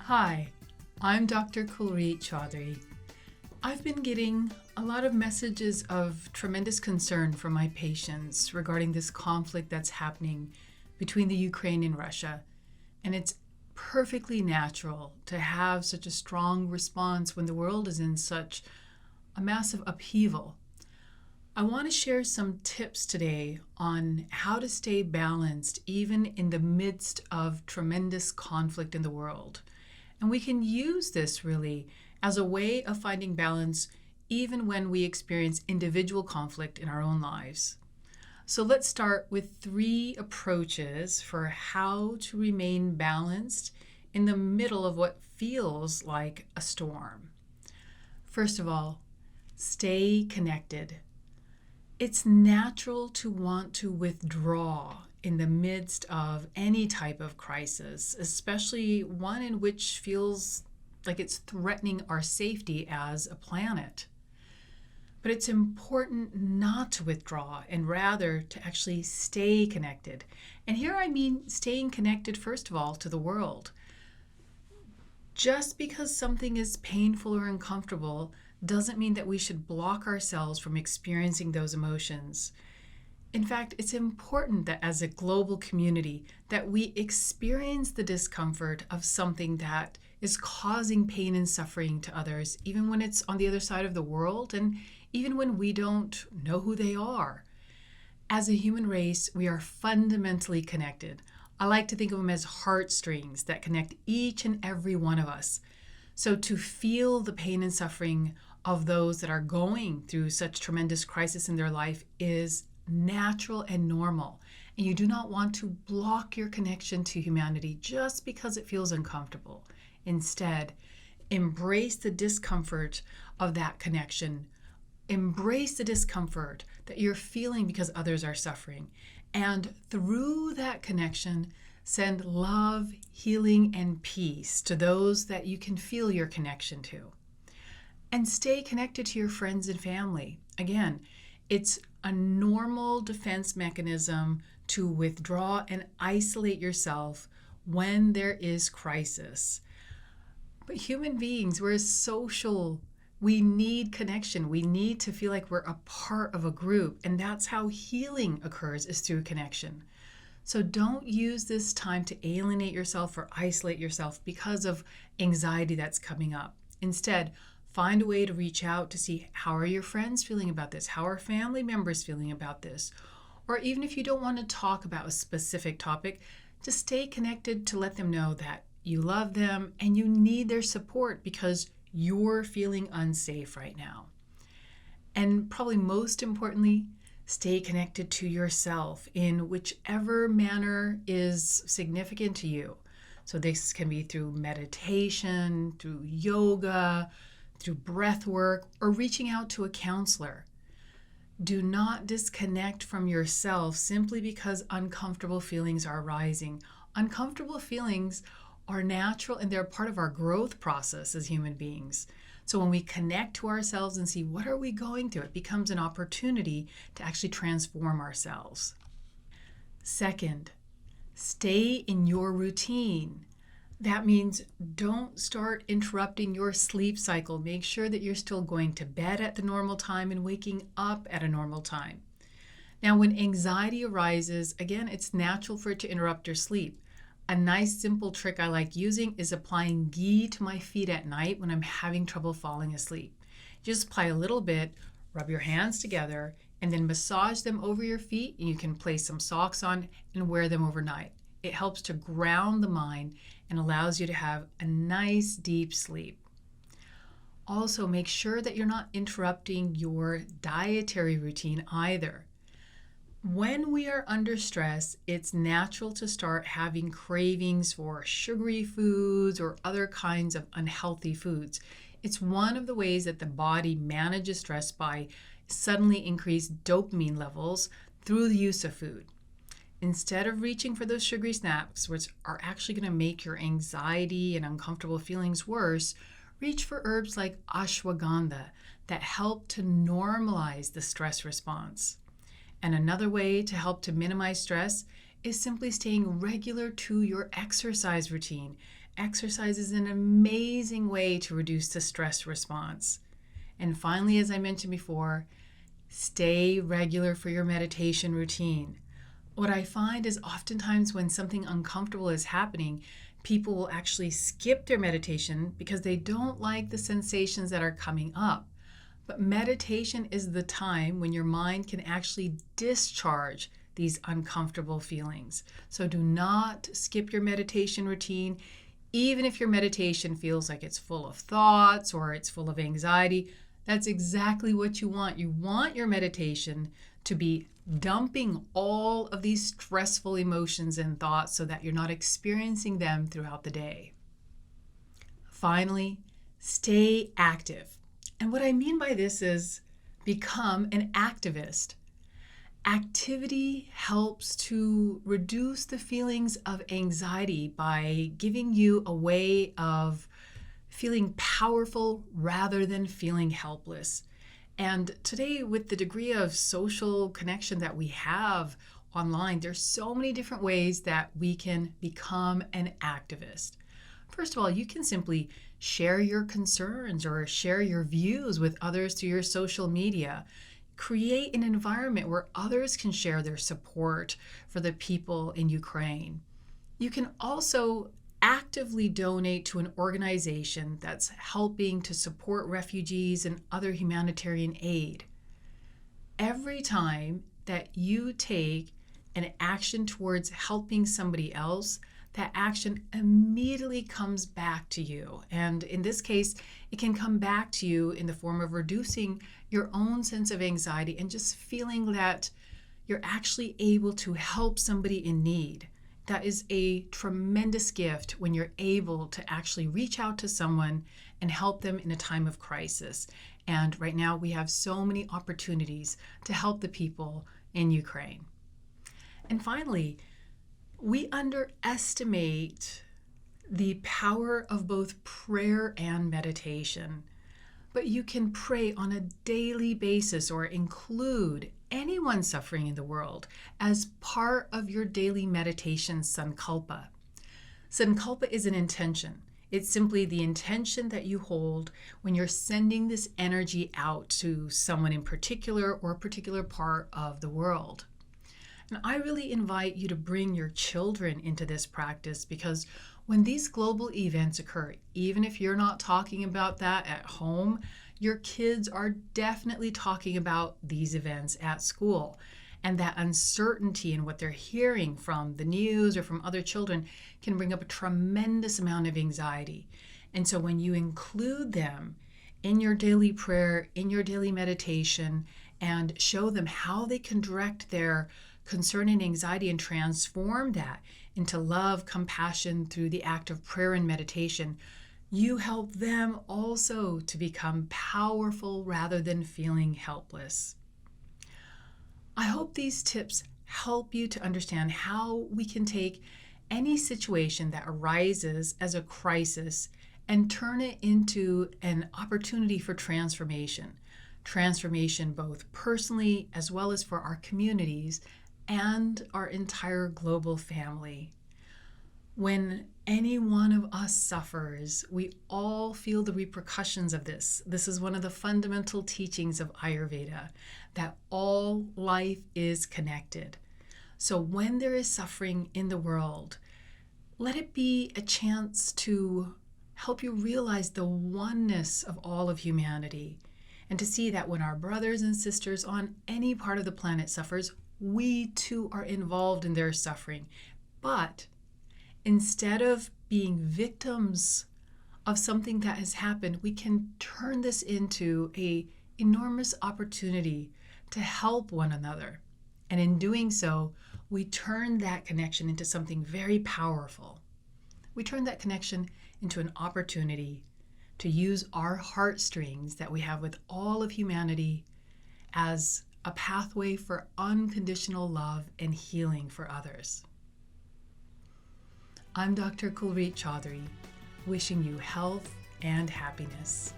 Hi, I'm Dr. Kulreet Chaudhary. I've been getting a lot of messages of tremendous concern from my patients regarding this conflict that's happening between the Ukraine and Russia. And it's perfectly natural to have such a strong response when the world is in such a massive upheaval. I want to share some tips today on how to stay balanced even in the midst of tremendous conflict in the world. And we can use this really as a way of finding balance even when we experience individual conflict in our own lives. So let's start with 3 approaches for how to remain balanced in the middle of what feels like a storm. First of all, stay connected. It's natural to want to withdraw in the midst of any type of crisis, especially one in which feels like it's threatening our safety as a planet. But it's important not to withdraw and rather to actually stay connected. And here I mean staying connected, first of all, to the world. Just because something is painful or uncomfortable doesn't mean that we should block ourselves from experiencing those emotions. In fact, it's important that as a global community that we experience the discomfort of something that is causing pain and suffering to others, even when it's on the other side of the world and even when we don't know who they are. As a human race, we are fundamentally connected. I like to think of them as heartstrings that connect each and every one of us. So to feel the pain and suffering of those that are going through such tremendous crisis in their life is natural and normal. And you do not want to block your connection to humanity just because it feels uncomfortable. Instead, embrace the discomfort of that connection. Embrace the discomfort that you're feeling because others are suffering. And through that connection, send love, healing, and peace to those that you can feel your connection to. And stay connected to your friends and family. Again, it's a normal defense mechanism to withdraw and isolate yourself when there is crisis. But human beings, we're social. We need connection. We need to feel like we're a part of a group. And that's how healing occurs, is through connection. So don't use this time to alienate yourself or isolate yourself because of anxiety that's coming up. Instead, find a way to reach out to see how are your friends feeling about this? How are family members feeling about this? Or even if you don't want to talk about a specific topic, just stay connected to let them know that you love them and you need their support because you're feeling unsafe right now. And probably most importantly, stay connected to yourself in whichever manner is significant to you. So this can be through meditation, through yoga, through breath work, or reaching out to a counselor. Do not disconnect from yourself simply because uncomfortable feelings are arising. Uncomfortable feelings are natural and they're part of our growth process as human beings. So when we connect to ourselves and see what are we going through, it becomes an opportunity to actually transform ourselves. Second, stay in your routine. That means don't start interrupting your sleep cycle. Make sure that you're still going to bed at the normal time and waking up at a normal time. Now, when anxiety arises, again, it's natural for it to interrupt your sleep. A nice simple trick I like using is applying ghee to my feet at night when I'm having trouble falling asleep. Just apply a little bit, rub your hands together, and then massage them over your feet, and you can place some socks on and wear them overnight. It helps to ground the mind and allows you to have a nice deep sleep. Also, make sure that you're not interrupting your dietary routine either. When we are under stress, it's natural to start having cravings for sugary foods or other kinds of unhealthy foods. It's one of the ways that the body manages stress by suddenly increased dopamine levels through the use of food. Instead of reaching for those sugary snacks, which are actually going to make your anxiety and uncomfortable feelings worse, reach for herbs like ashwagandha that help to normalize the stress response. And another way to help to minimize stress is simply staying regular to your exercise routine exercise is an amazing way to reduce the stress response. And finally, as I mentioned before, stay regular for your meditation routine. What I find is oftentimes when something uncomfortable is happening, people will actually skip their meditation because they don't like the sensations that are coming up. But meditation is the time when your mind can actually discharge these uncomfortable feelings. So do not skip your meditation routine, even if your meditation feels like it's full of thoughts or it's full of anxiety. That's exactly what you want. You want your meditation to be dumping all of these stressful emotions and thoughts so that you're not experiencing them throughout the day. Finally, stay active. And what I mean by this is become an activist. Activity helps to reduce the feelings of anxiety by giving you a way of feeling powerful rather than feeling helpless. And today, with the degree of social connection that we have online, there's so many different ways that we can become an activist. First of all, you can simply share your concerns or share your views with others through your social media. Create an environment where others can share their support for the people in Ukraine. You can also actively donate to an organization that's helping to support refugees and other humanitarian aid. Every time that you take an action towards helping somebody else, that action immediately comes back to you. And in this case, it can come back to you in the form of reducing your own sense of anxiety and just feeling that you're actually able to help somebody in need. That is a tremendous gift when you're able to actually reach out to someone and help them in a time of crisis. And right now we have so many opportunities to help the people in Ukraine. And finally, we underestimate the power of both prayer and meditation. But you can pray on a daily basis or include anyone suffering in the world as part of your daily meditation sankalpa. Sankalpa is an intention. It's simply the intention that you hold when you're sending this energy out to someone in particular or a particular part of the world. And I really invite you to bring your children into this practice because when these global events occur, even if you're not talking about that at home, your kids are definitely talking about these events at school. And that uncertainty in what they're hearing from the news or from other children can bring up a tremendous amount of anxiety. And so when you include them in your daily prayer, in your daily meditation, and show them how they can direct their concern and anxiety and transform that into love, compassion through the act of prayer and meditation, you help them also to become powerful rather than feeling helpless. I hope these tips help you to understand how we can take any situation that arises as a crisis and turn it into an opportunity for transformation. Transformation both personally as well as for our communities and our entire global family. When any one of us suffers, we all feel the repercussions of this. This is one of the fundamental teachings of Ayurveda, that all life is connected. So when there is suffering in the world, let it be a chance to help you realize the oneness of all of humanity and to see that when our brothers and sisters on any part of the planet suffers, we too are involved in their suffering. But instead of being victims of something that has happened, we can turn this into an enormous opportunity to help one another. And in doing so, we turn that connection into something very powerful. We turn that connection into an opportunity to use our heartstrings that we have with all of humanity as a pathway for unconditional love and healing for others. I'm Dr. Kulreet Chaudhary, wishing you health and happiness.